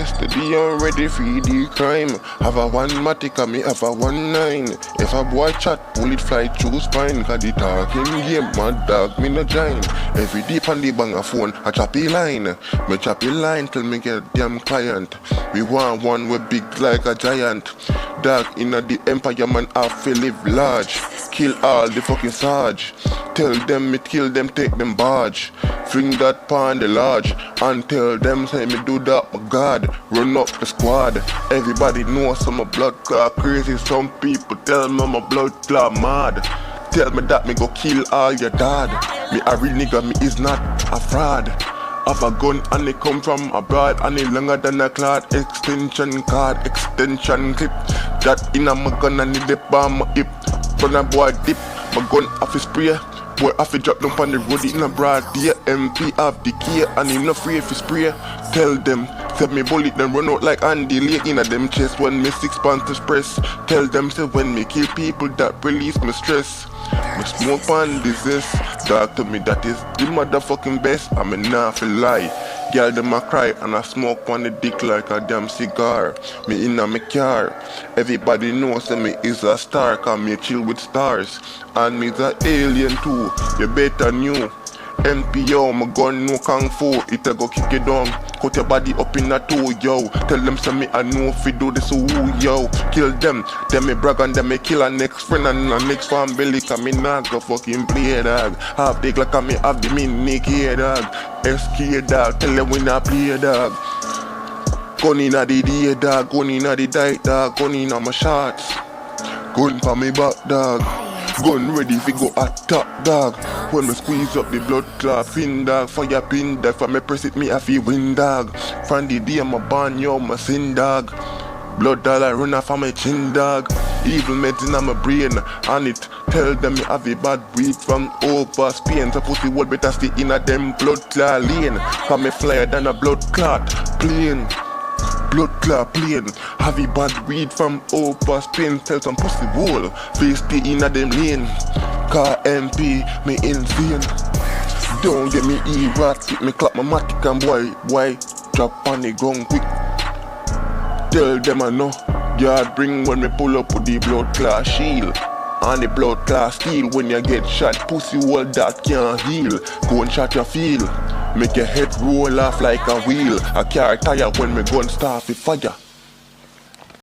Yesterday I'm ready for the crime. Have a 1 matic and me have a 1-9. If a boy chat, bullet fly through spine. Cause the talking game, mad dog, me no join. Every deep on the banger phone, a choppy line. Me choppy line till me get damn client. We want one we big like a giant. Dog inna the empire man have to live large. Kill all the fucking sarge. Tell them me kill them, take them barge. Fling that pan the lodge. And tell them say me do that my god. Run up the squad. Everybody knows I'm a blood clot crazy. Some people tell me I'm a blood clot mad. Tell me that me go kill all your dad. Me a real nigga, me is not a fraud. Have a gun and it come from abroad. And it longer than a cloud. Extension card, extension clip. That inna my gun and it dip on my hip. Run a boy dip, my gun off his spray. Boy off he drop down on the road in a broad day. MP have the key and him no free if he spray. Tell them, set me bullet then run out like Andy Lake inna them chest when me 6 pounds to press. Tell them say when me kill people that release me stress. Me smoke on disease, dog to me that is the motherfucking best. I me nah feel lie. Girl them a cry and I smoke on the dick like a damn cigar. Me inna me car. Everybody knows that me is a star, cause me chill with stars. And me's a alien too, you better knew. MPO, my gun no kung fu. It a go kick you down, cut your body up in a two, yo. Tell them say me I know if we do this, ooh, yo. Kill them me brag and them me kill a next friend and a next family. Cause me not go fucking play dog. Half big like me have the mini here dog. SK dog, tell them we not play dog. Gun inna the day dog, gun inna the night dog, gun inna my shots. Gun for me back dog. Gun ready fi go attack dog. When me squeeze up the blood clot fin dog. Fire pin dog, for me press it me a fi win dog. From the day my born yo my sin dog. Blood dollar run off of my chin dog. Evil meds in my brain and it tell them me have a bad breed from over Spain. So pussy would better stay in a them blood clot lane. Cause me flyer than a blood clot plane. Blood clot plane. Have a bad weed from over Spain. Tell some pussy wall face stay in a them lane. Car MP me insane. Don't get me erratic. Me clap my matic and boy drop on the ground quick. Tell them I know yard bring when me pull up with the blood clot shield. And the blood clot steel. When you get shot pussy wall that can't heal. Go and shot your feel. Make your head roll off like a wheel. A car tire when me gun start with fire.